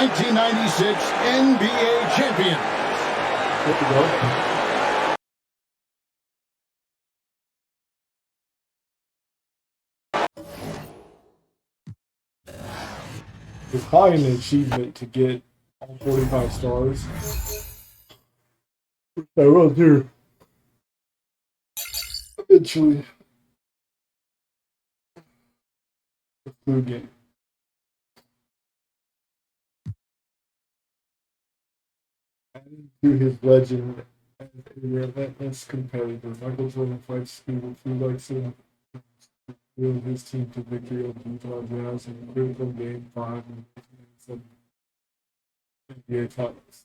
1996 NBA champions. Good to go. It's probably an achievement to get all 45 stars. I will do. Eventually. The food game. Adding to his legend as a relentless competitor, Michael Jordan fights Steve Flexen will his team to victory over Utah Jazz in a critical Game 5 in the NBA titles.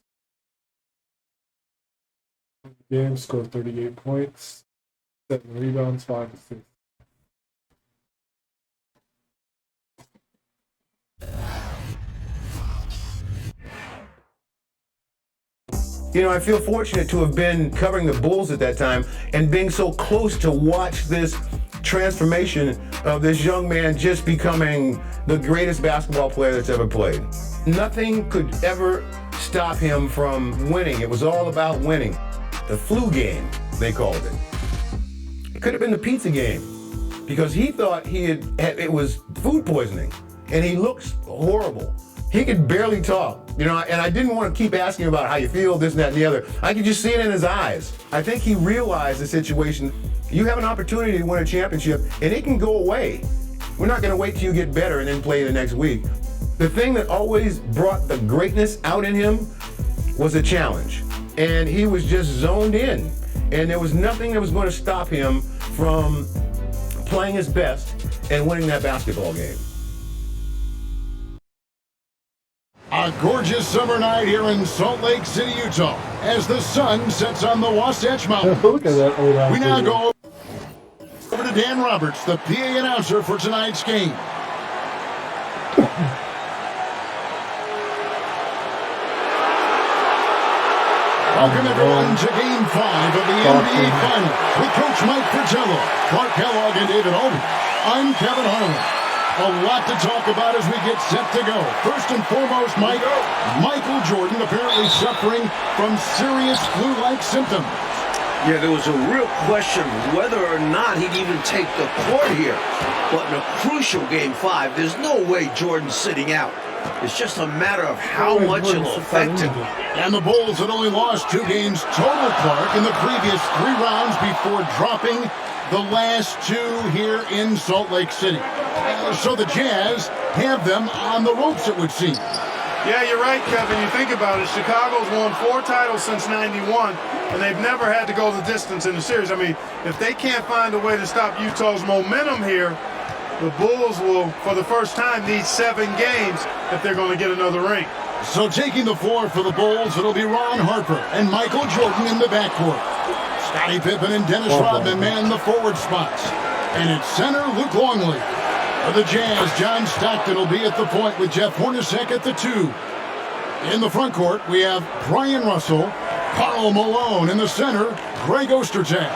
The game scored 38 points, 7 rebounds, 5 assists. You know, I feel fortunate to have been covering the Bulls at that time and being so close to watch this transformation of this young man just becoming the greatest basketball player that's ever played. Nothing could ever stop him from winning. It was all about winning. The flu game, they called it. It could have been the pizza game because he thought it was food poisoning and he looks horrible. He could barely talk, you know, and I didn't want to keep asking about how you feel, this, and that, and the other. I could just see it in his eyes. I think he realized the situation. You have an opportunity to win a championship, and it can go away. We're not going to wait till you get better and then play the next week. The thing that always brought the greatness out in him was a challenge, and he was just zoned in, and there was nothing that was going to stop him from playing his best and winning that basketball game. A gorgeous summer night here in Salt Lake City, Utah, as the sun sets on the Wasatch Mountains. Look at that old We now go over to Dan Roberts, the PA announcer for tonight's game. Welcome everyone to Game 5 of the NBA Finals with Coach Mike Fratello, Clark Kellogg, and David Holden. I'm Kevin Harlan. A lot to talk about as we get set to go. First and foremost, Michael Jordan apparently suffering from serious flu-like symptoms. Yeah, there was a real question whether or not he'd even take the court here. But in a crucial Game 5, there's no way Jordan's sitting out. It's just a matter of how much it'll affect him. And the Bulls had only lost 2 games total, Clark, in the previous 3 rounds before dropping the last 2 here in Salt Lake City. So the Jazz have them on the ropes, it would seem. Yeah, you're right, Kevin. You think about it, Chicago's won 4 titles since '91, and they've never had to go the distance in the series. I mean, if they can't find a way to stop Utah's momentum here, the Bulls will, for the first time, need 7 games if they're going to get another ring. So taking the floor for the Bulls, it'll be Ron Harper and Michael Jordan in the backcourt. Scottie Pippen and Dennis Rodman man the forward spots. And at center, Luke Longley. For the Jazz, John Stockton will be at the point with Jeff Hornacek at the 2. In the front court, we have Brian Russell, Karl Malone in the center, Greg Ostertag.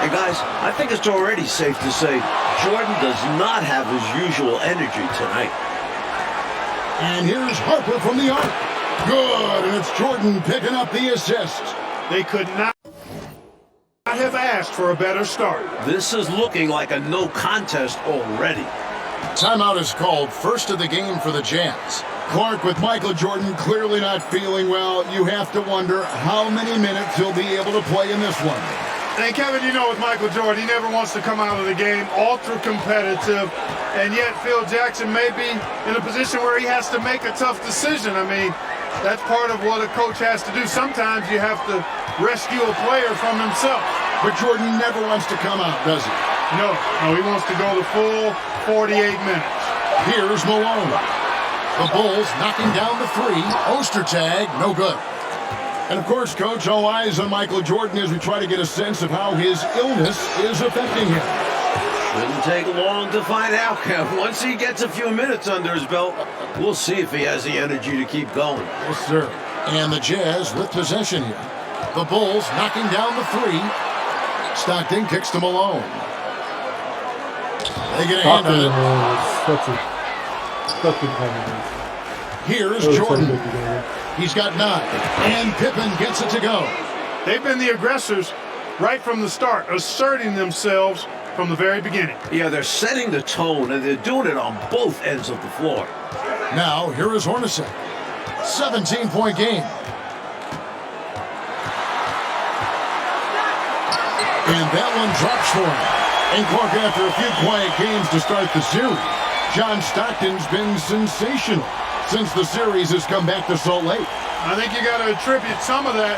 And guys, I think it's already safe to say Jordan does not have his usual energy tonight. And here's Harper from the arc. Good, and it's Jordan picking up the assist. They could not have asked for a better start. This is looking like a no contest already. Timeout is called, first of the game for the Jazz. Clark, with Michael Jordan clearly not feeling well, you have to wonder how many minutes he'll be able to play in this one. And Kevin, you know with Michael Jordan, he never wants to come out of the game ultra competitive, and yet Phil Jackson may be in a position where he has to make a tough decision. I mean, that's part of what a coach has to do. Sometimes you have to rescue a player from himself. But Jordan never wants to come out, does he? No, he wants to go the full 48 minutes. Here's Malone. The Bulls knocking down the 3. Ostertag, no good. And of course, Coach, all eyes on Michael Jordan as we try to get a sense of how his illness is affecting him. Shouldn't take long to find out. Once he gets a few minutes under his belt, we'll see if he has the energy to keep going. Yes, sir. And the Jazz with possession here. The Bulls knocking down the 3. Stockton kicks to Malone. They get a hand on it. Such a combination. Here's Jordan. He's got 9. And Pippen gets it to go. They've been the aggressors right from the start, asserting themselves from the very beginning. Yeah, they're setting the tone, and they're doing it on both ends of the floor. Now, here is Hornacek. 17-point game. And that one drops for him. And Clark, after a few quiet games to start the series, John Stockton's been sensational since the series has come back to Salt Lake. I think you got to attribute some of that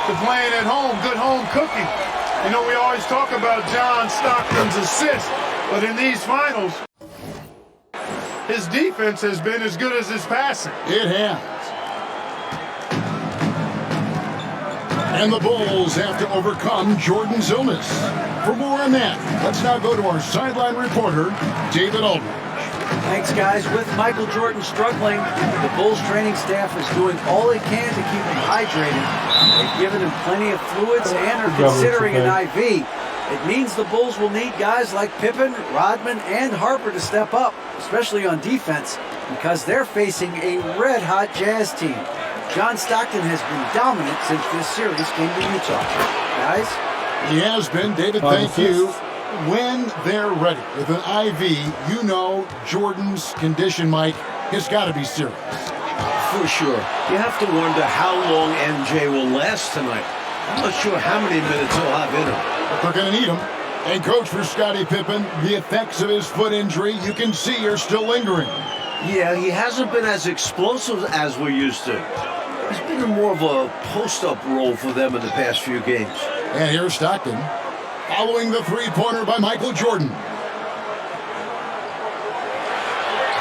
to playing at home, good home cooking. You know, we always talk about John Stockton's assists, but in these finals, his defense has been as good as his passing. It has. And the Bulls have to overcome Jordan's illness. For more on that, let's now go to our sideline reporter, David Aldridge. Thanks, guys. With Michael Jordan struggling, the Bulls training staff is doing all they can to keep him hydrated. They've given him plenty of fluids and are considering an IV. It means the Bulls will need guys like Pippen, Rodman, and Harper to step up, especially on defense, because they're facing a red-hot Jazz team. John Stockton has been dominant since this series came to Utah. Guys? He has been. David, thank you. When they're ready with an IV, you know Jordan's condition, Mike, has got to be serious. For sure. You have to wonder how long MJ will last tonight. I'm not sure how many minutes he'll have in him. But they're going to need him. And coach, for Scottie Pippen, the effects of his foot injury, you can see, are still lingering. Yeah, he hasn't been as explosive as we're used to. He's been in more of a post-up role for them in the past few games. And here's Stockton, following the three-pointer by Michael Jordan.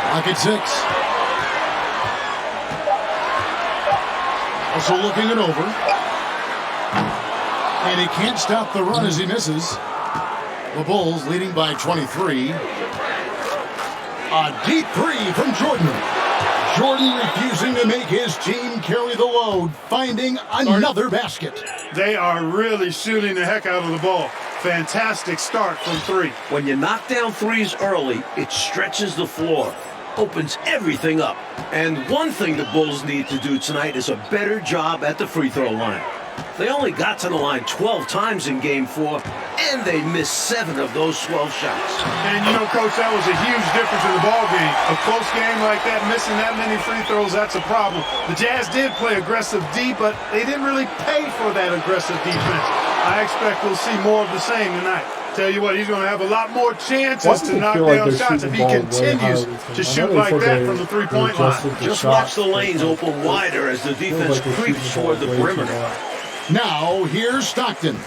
Clock at 6. Also looking it over. And he can't stop the run as he misses. The Bulls leading by 23. A deep three from Jordan. Jordan refusing to make his team carry the load, finding another basket. They are really shooting the heck out of the ball. Fantastic start from 3. When you knock down threes early, it stretches the floor, opens everything up. And one thing the Bulls need to do tonight is a better job at the free throw line. They only got to the line 12 times in Game 4, and they missed 7 of those 12 shots. And you know, Coach, that was a huge difference in the ball game. A close game like that, missing that many free throws, that's a problem. The Jazz did play aggressive D, but they didn't really pay for that aggressive defense. I expect we'll see more of the same tonight. Tell you what, he's going to have a lot more chances to knock down shots if he continues to shoot like that from the three-point line. Just watch the lanes open wider as the defense creeps toward the perimeter. Now, here's Stockton.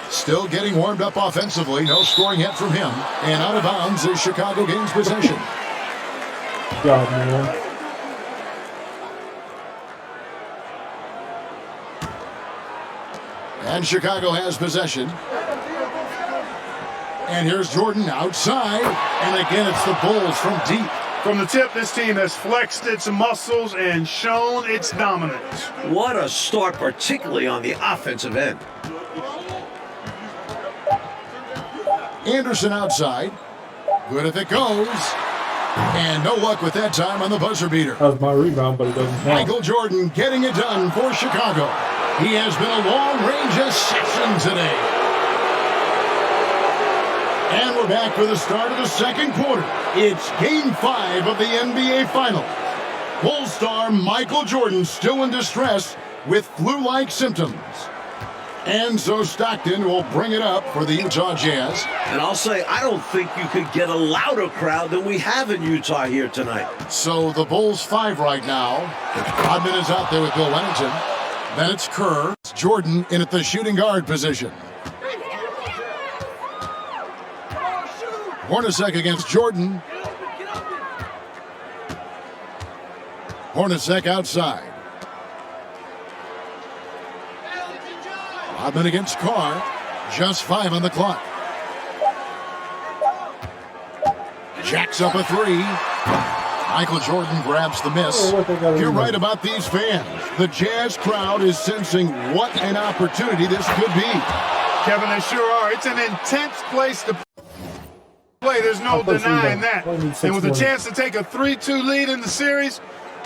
Still getting warmed up offensively. No scoring yet from him. And out of bounds is Chicago gains possession. God, man. And Chicago has possession. And here's Jordan outside. And again, it's the Bulls from deep. From the tip, this team has flexed its muscles and shown its dominance. What a start, particularly on the offensive end. Anderson outside. Good if it goes. And no luck with that time on the buzzer beater. That was my rebound, but it doesn't count. Michael Jordan getting it done for Chicago. He has been a long-range assassin today. And we're back for the start of the second quarter. It's Game 5 of the NBA Finals. Bulls star Michael Jordan still in distress with flu-like symptoms. And so Stockton will bring it up for the Utah Jazz. And I'll say, I don't think you could get a louder crowd than we have in Utah here tonight. So the Bulls 5 right now. Rodman is out there with Bill Wennington. Then it's Kerr. It's Jordan in at the shooting guard position. Hornacek against Jordan. Hornacek outside. Rodman against Carr. Just 5 on the clock. Jacks up a 3. Michael Jordan grabs the miss. You're right about these fans. The Jazz crowd is sensing what an opportunity this could be. Kevin, they sure are. It's an intense place to play. There's no denying that. And with a chance to take a 3-2 lead in the series,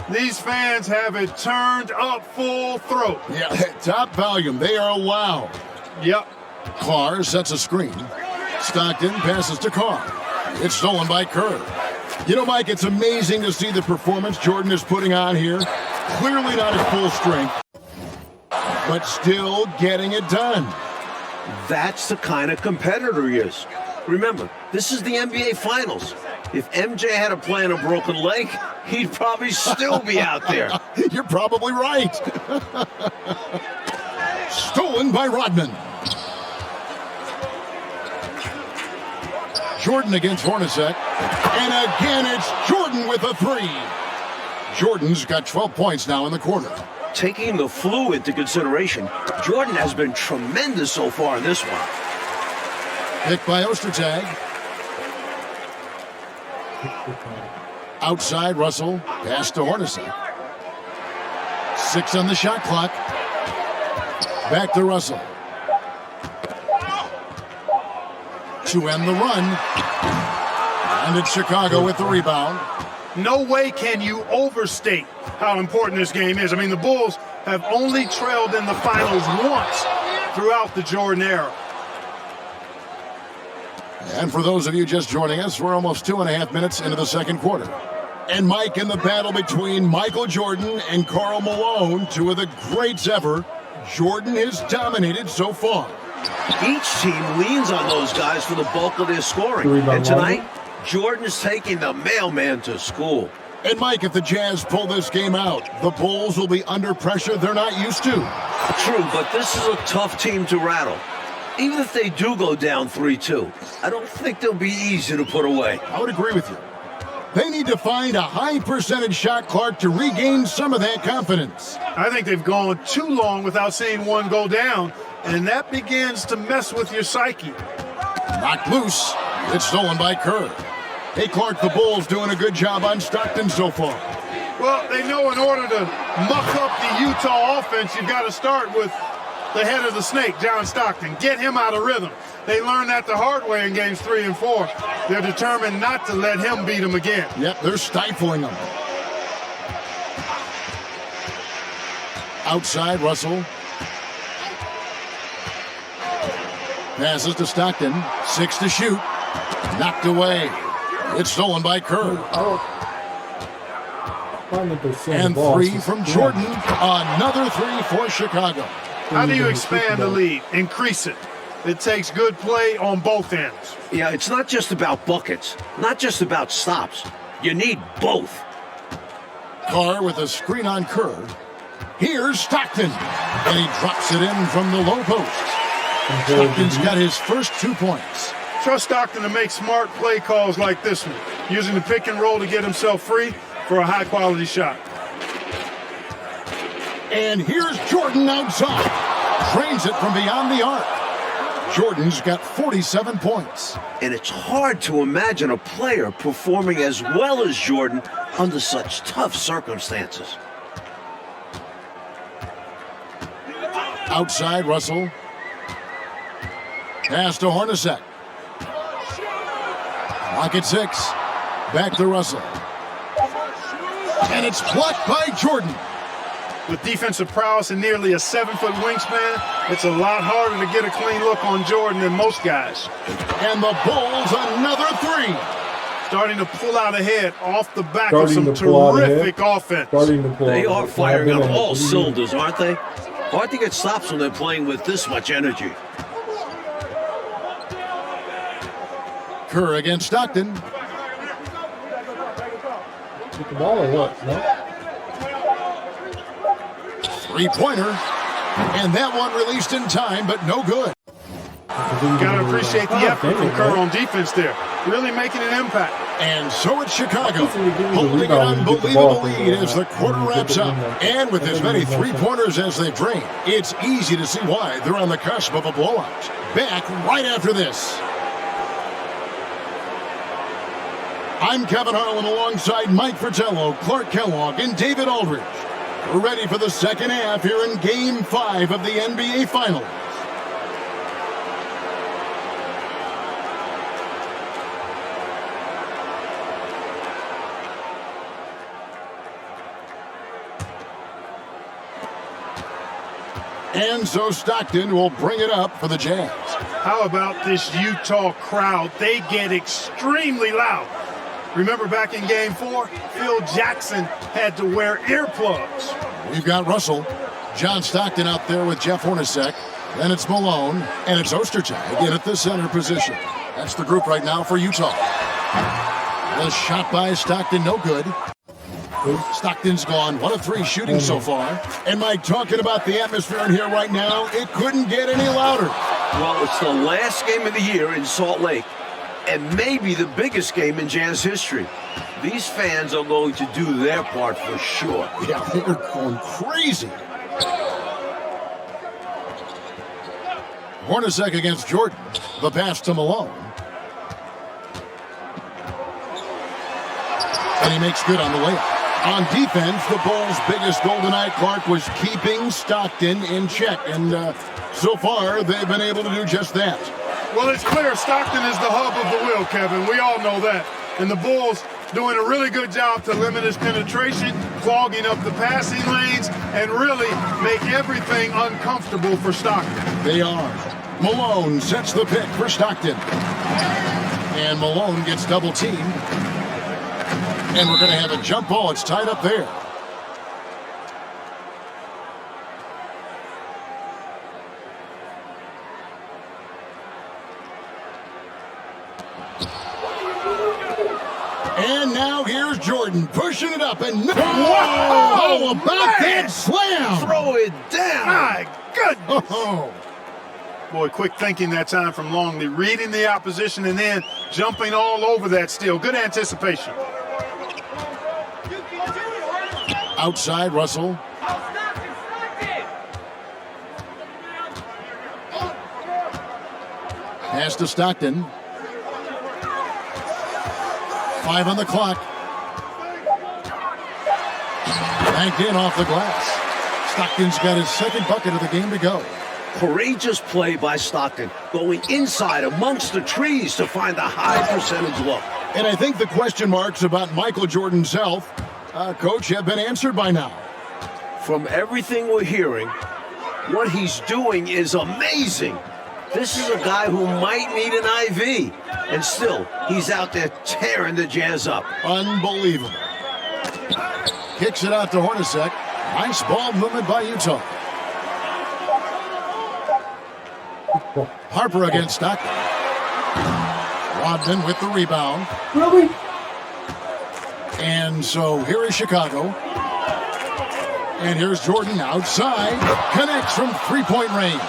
These fans have it turned up full throat. Yeah, top volume. They are loud. Yep. Carr sets a screen. Stockton passes to Carr. It's stolen by Kerr. You know, Mike, it's amazing to see the performance Jordan is putting on here. Clearly not at full strength, but still getting it done. That's the kind of competitor he is. Remember, this is the NBA Finals. If MJ had to play on a broken leg, he'd probably still be out there. You're probably right. Stolen by Rodman. Jordan against Hornacek. And again, it's Jordan with a three. Jordan's got 12 points now in the quarter. Taking the flu into consideration, Jordan has been tremendous so far in this one. Picked by Ostertag. Outside, Russell. Pass to Hornacek. 6 on the shot clock. Back to Russell. To end the run. And it's Chicago with the rebound. No way can you overstate how important this game is. I mean, the Bulls have only trailed in the finals once throughout the Jordan era. And for those of you just joining us, we're almost 2.5 minutes into the second quarter. And Mike, in the battle between Michael Jordan and Karl Malone, two of the greats ever, Jordan has dominated so far. Each team leans on those guys for the bulk of their scoring. And tonight, Jordan's taking the mailman to school. And Mike, if the Jazz pull this game out, the Bulls will be under pressure they're not used to. True, but this is a tough team to rattle. Even if they do go down 3-2, I don't think they'll be easy to put away. I would agree with you. They need to find a high percentage shot clock to regain some of that confidence. I think they've gone too long without seeing one go down, and that begins to mess with your psyche. Knocked loose. It's stolen by Kerr. Hey, Clark, the Bulls doing a good job on Stockton so far. Well, they know in order to muck up the Utah offense, you've got to start with the head of the snake, John Stockton. Get him out of rhythm. They learned that the hard way in games 3 and 4. They're determined not to let him beat them again. Yep, they're stifling him. Outside, Russell. Passes to Stockton. 6 to shoot. Knocked away. It's stolen by Kerr. And 3 from Jordan. Another 3 for Chicago. How do you expand the lead? Increase it. It takes good play on both ends. Yeah, it's not just about buckets, not just about stops. You need both. Carr with a screen on Kerr. Here's Stockton. And he drops it in from the low post. Stockton's got his first 2 points. Trust Stockton to make smart play calls like this one, using the pick and roll to get himself free for a high-quality shot. And here's Jordan outside. Trains it from beyond the arc. Jordan's got 47 points. And it's hard to imagine a player performing as well as Jordan under such tough circumstances. Outside, Russell. Pass to Hornacek. Clock at 6. Back to Russell. And it's blocked by Jordan. With defensive prowess and nearly a 7-foot wingspan, it's a lot harder to get a clean look on Jordan than most guys. And the Bulls another 3. Starting to pull out ahead off the back of some terrific offense. They are firing on all cylinders, aren't they? Hard to get stops when they're playing with this much energy. Kerr against Stockton. Get the ball or what? No? Three-pointer. And that one released in time, but no good. Got to appreciate the effort from Kerr on defense there. Really making an impact. And so it's Chicago, holding an unbelievable lead as the quarter wraps up. And with as many three-pointers as they've drained, it's easy to see why they're on the cusp of a blowout. Back right after this. I'm Kevin Harlan alongside Mike Fratello, Clark Kellogg, and David Aldridge. We're ready for the second half here in Game 5 of the NBA Finals. And so Stockton will bring it up for the Jazz. How about this Utah crowd? They get extremely loud. Remember back in Game 4, Phil Jackson had to wear earplugs. We've got Russell, John Stockton out there with Jeff Hornacek. Then it's Malone, and it's Ostertag in at the center position. That's the group right now for Utah. The shot by Stockton, no good. Stockton's gone 1 of 3 shooting so far. And Mike, talking about the atmosphere in here right now, it couldn't get any louder. Well, it's the last game of the year in Salt Lake, and maybe the biggest game in Jazz history. These fans are going to do their part for sure. Yeah, they're going crazy. Hornacek against Jordan. The pass to Malone. And he makes good on the layup. On defense, the Bulls' biggest goal tonight, Clark, was keeping Stockton in check. And so far, they've been able to do just that. Well, it's clear Stockton is the hub of the wheel, Kevin. We all know that. And the Bulls doing a really good job to limit his penetration, clogging up the passing lanes, and really make everything uncomfortable for Stockton. They are. Malone sets the pick for Stockton. And Malone gets double-teamed. And we're going to have a jump ball. It's tied up there. And now here's Jordan pushing it up. And whoa! How about that slam? Throw it down. My goodness. Oh. Boy, quick thinking that time from Longley. Reading the opposition and then jumping all over that steal. Good anticipation. Outside, Russell. Pass to Stockton. 5 on the clock. Banked in off the glass. Stockton's got his second bucket of the game to go. Courageous play by Stockton, going inside amongst the trees to find a high percentage look. And I think the question marks about Michael Jordan's health, Coach, have been answered by now. From everything we're hearing, what he's doing is amazing. This is a guy who might need an IV, and still, he's out there tearing the Jazz up. Unbelievable. Kicks it out to Hornacek. Nice ball movement by Utah. Harper against Stockton. Rodman with the rebound. Really? And so here is Chicago. And here's Jordan outside. Connects from three-point range.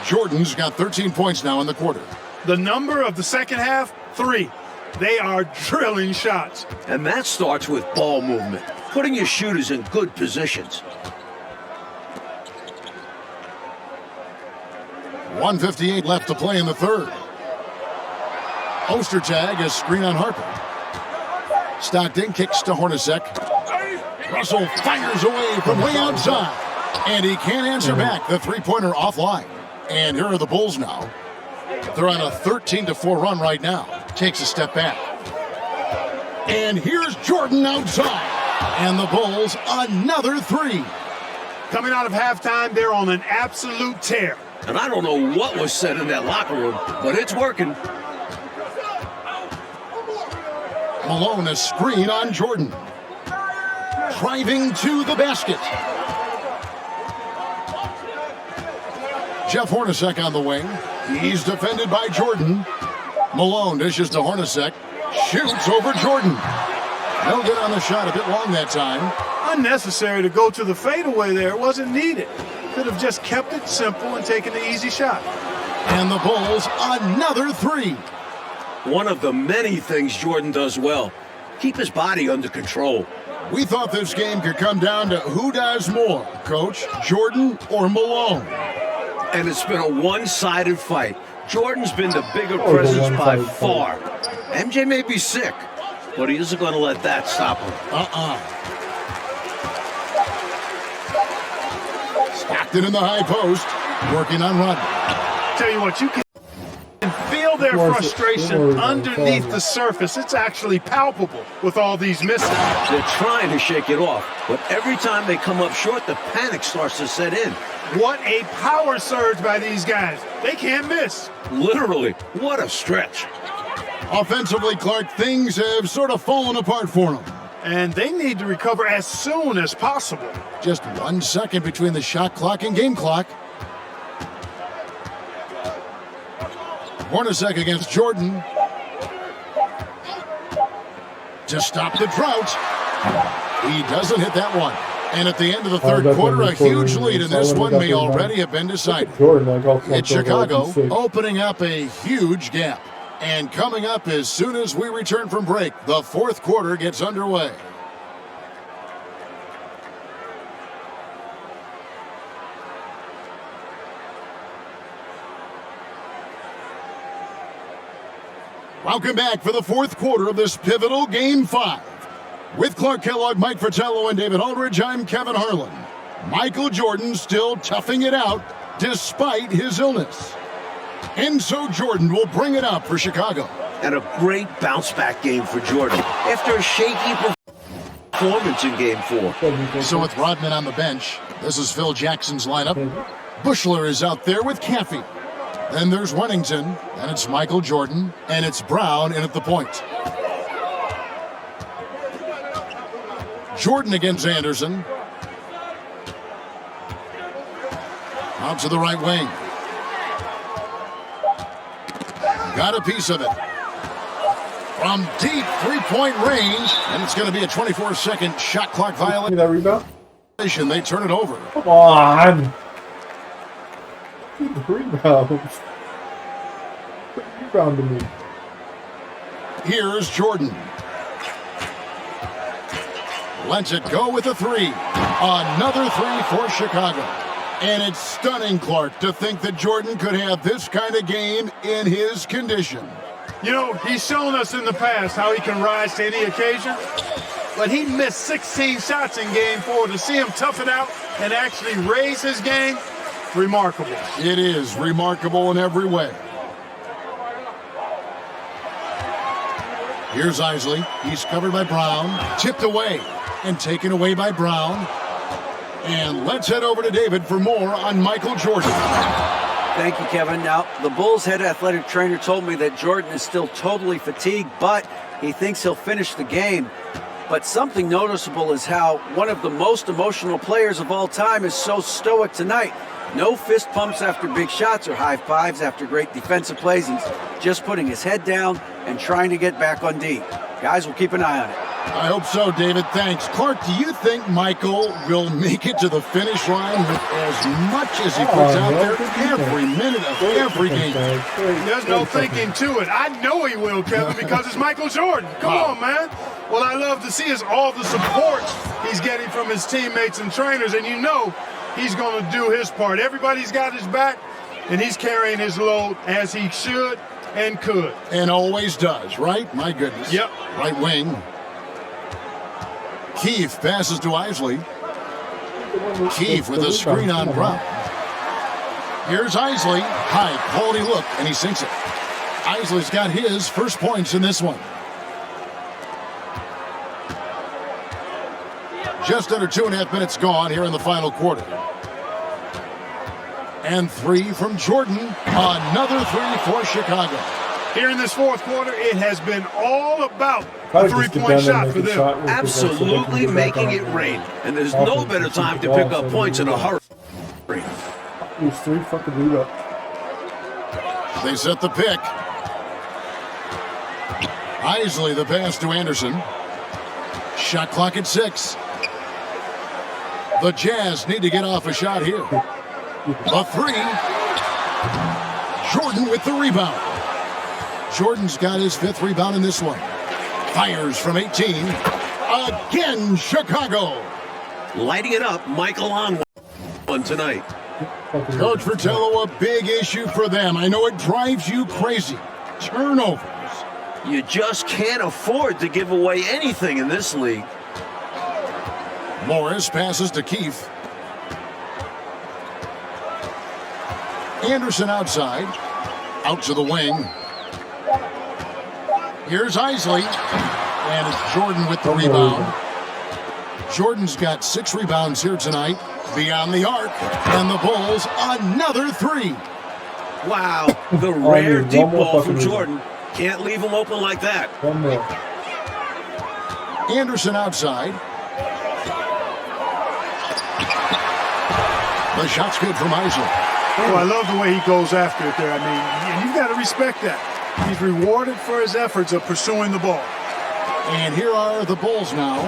Jordan's got 13 points now in the quarter. The number of the second half, 3. They are drilling shots. And that starts with ball movement, putting your shooters in good positions. 1:58 left to play in the third. Ostertag is screen on Harper. Stockton kicks to Hornacek. Russell fires away from way outside. And he can't answer back. The three-pointer offline. And here are the Bulls now. They're on a 13-4 run right now. Takes a step back. And here's Jordan outside. And the Bulls, another 3. Coming out of halftime, they're on an absolute tear. And I don't know what was said in that locker room, but it's working. Malone, a screen on Jordan. Driving to the basket. Jeff Hornacek on the wing. He's defended by Jordan. Malone dishes to Hornacek. Shoots over Jordan. No good on the shot, a bit long that time. Unnecessary to go to the fadeaway there. It wasn't needed. Could have just kept it simple and taken the easy shot. And the Bulls, another 3. One of the many things Jordan does well. Keep his body under control. We thought this game could come down to who does more, Coach, Jordan or Malone. And it's been a one-sided fight. Jordan's been the bigger presence by far. MJ may be sick, but he isn't going to let that stop him. Stockton in the high post, working on Rodman. Tell you what, you can feel their frustration underneath the surface, it's actually palpable with all these misses. They're trying to shake it off, but every time they come up short, the panic starts to set in. What a power surge by these guys. They can't miss. Literally, what a stretch. Offensively, Clark, things have sort of fallen apart for them. And they need to recover as soon as possible. Just 1 second between the shot clock and game clock. Hornacek against Jordan. To stop the drought. He doesn't hit that one. And at the end of the third quarter, a huge lead in this one may already have been decided. It's Chicago opening up a huge gap. And coming up as soon as we return from break, the fourth quarter gets underway. Welcome back for the fourth quarter of this pivotal Game 5. With Clark Kellogg, Mike Fratello, and David Aldridge, I'm Kevin Harlan. Michael Jordan still toughing it out despite his illness. And so Jordan will bring it up for Chicago. And a great bounce-back game for Jordan after a shaky performance in Game 4. So with Rodman on the bench, this is Phil Jackson's lineup. Bushler is out there with Caffey. Then there's Wennington, and it's Michael Jordan, and it's Brown in at the point. Jordan against Anderson. Out to the right wing. Got a piece of it. From deep three-point range, and it's going to be a 24-second shot clock violation. That rebound? They turn it over. Come on. Rebounds. Rebound to me. Here's Jordan. Lets it go with a three. Another three for Chicago. And it's stunning, Clark, to think that Jordan could have this kind of game in his condition. You know, he's shown us in the past how he can rise to any occasion, but he missed 16 shots in Game 4. To see him tough it out and actually raise his game, remarkable. It is remarkable in every way. Here's Isley. He's covered by Brown. Tipped away and taken away by Brown. And let's head over to David for more on Michael Jordan. Thank you, Kevin. Now, the Bulls head athletic trainer told me that Jordan is still totally fatigued, but he thinks he'll finish the game. But something noticeable is how one of the most emotional players of all time is so stoic tonight. No fist pumps after big shots or high fives after great defensive plays. He's just putting his head down and trying to get back on D. Guys, we'll keep an eye on it. I hope so, David. Thanks. Clark, do you think Michael will make it to the finish line with as much as he puts out there every minute of every game? There's no thinking to it. I know he will, Kevin, because it's Michael Jordan. Come on, man. What I love to see is all the support he's getting from his teammates and trainers, and you know he's going to do his part. Everybody's got his back, and he's carrying his load as he should and could. And always does, right? My goodness. Yep. Right wing. Keefe passes to Isley. Keefe with a screen on Brown. Here's Isley. High quality look, and he sinks it. Isley's got his first points in this one. Just under 2.5 minutes gone here in the final quarter. And three from Jordan. Another three for Chicago. Here in this fourth quarter, it has been all about a three-point shot for them. Absolutely making it rain. And there's no better time to pick up points in a hurry. These three fucking rebounds. They set the pick. Isley the pass to Anderson. Shot clock at 6. The Jazz need to get off a shot here. A three. Jordan with the rebound. Jordan's got his 5th rebound in this one. Fires from 18. Again, Chicago. Lighting it up, Michael on one tonight. Coach Fratello, a big issue for them. I know it drives you crazy. Turnovers. You just can't afford to give away anything in this league. Morris passes to Keefe. Anderson outside. Out to the wing. Here's Isley, and it's Jordan with the rebound. Jordan's got 6 rebounds here tonight. Beyond the arc, and the Bulls another 3. Wow, the rare deep ball from Jordan. Can't leave him open like that. One more. Anderson outside. The shot's good from Isley. Oh, I love the way he goes after it there. I mean, you've got to respect that. He's rewarded for his efforts of pursuing the ball. And here are the Bulls now.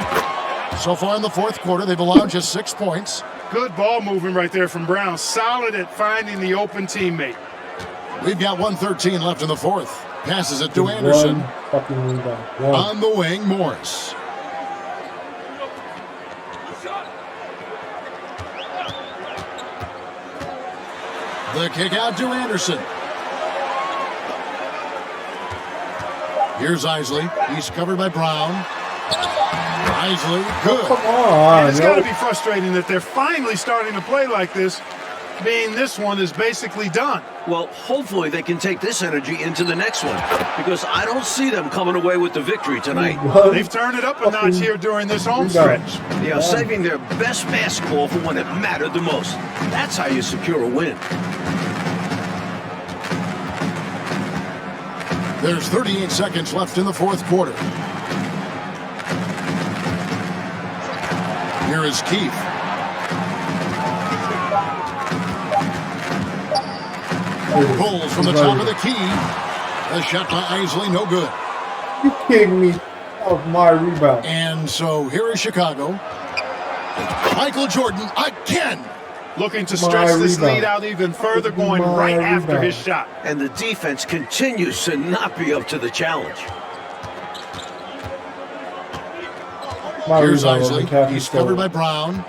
So far in the fourth quarter, they've allowed just 6 points. Good ball movement right there from Brown. Solid at finding the open teammate. We've got 1:13 left in the fourth. Passes it to Anderson. On the wing, Morris. The kick out to Anderson. Here's Isley. He's covered by Brown. Isley, good. Come on. And it's got to be frustrating that they're finally starting to play like this, being this one is basically done. Well, hopefully they can take this energy into the next one, because I don't see them coming away with the victory tonight. They've turned it up a notch here during this home stretch. Yeah, saving their best basketball for when it mattered the most. That's how you secure a win. There's 38 seconds left in the fourth quarter. Here is Keith. Bulls from the top of the key. A shot by Isley, no good. You kidding me? Of my rebound. And so here is Chicago. Michael Jordan again. Looking to stretch this lead out even further, going right after his shot. And the defense continues to not be up to the challenge. Here's Isley. He's covered by Brown.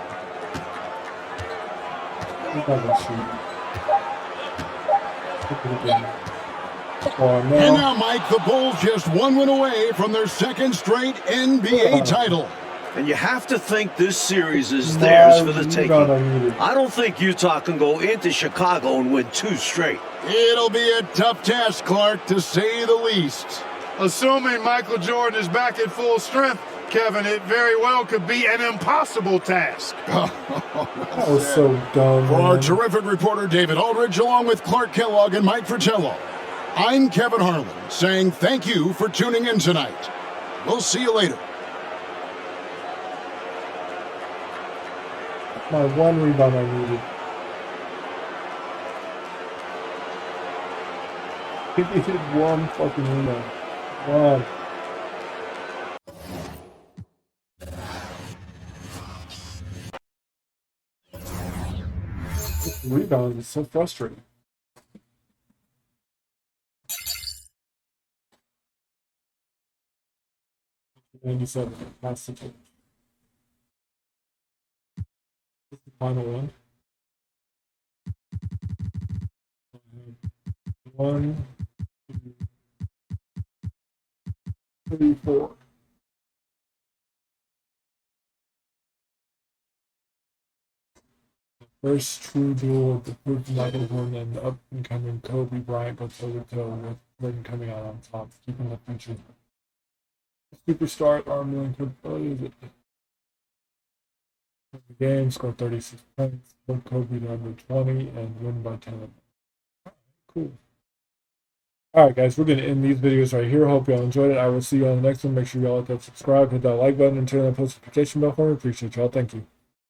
And now, Mike, the Bulls just 1 win away from their second straight NBA title. And you have to think this series is theirs for the taking. I don't think Utah can go into Chicago and win 2 straight. It'll be a tough task, Clark, to say the least. Assuming Michael Jordan is back at full strength, Kevin, it very well could be an impossible task. That was so dumb. For our terrific reporter, David Aldridge, along with Clark Kellogg and Mike Fratello, I'm Kevin Harlan, saying thank you for tuning in tonight. We'll see you later. My one rebound I needed. He needed one fucking rebound. One. This rebound is so frustrating. '97. That's the change. This is the final one. 1, 2, 3, 4. First true duel of the proof Michael Jordan and the up-and-coming Kobe Bryant go toe-to-toe with Jordan coming out on top, keeping the future. Superstar at our million capabilities. The game scored 36 points, put Kobe to under 20, and win by 10. Cool. Alright guys, we're going to end these videos right here. Hope y'all enjoyed it. I will see you on the next one. Make sure y'all hit that subscribe, hit that like button, and turn on the post notification bell for me. Appreciate y'all. Thank you.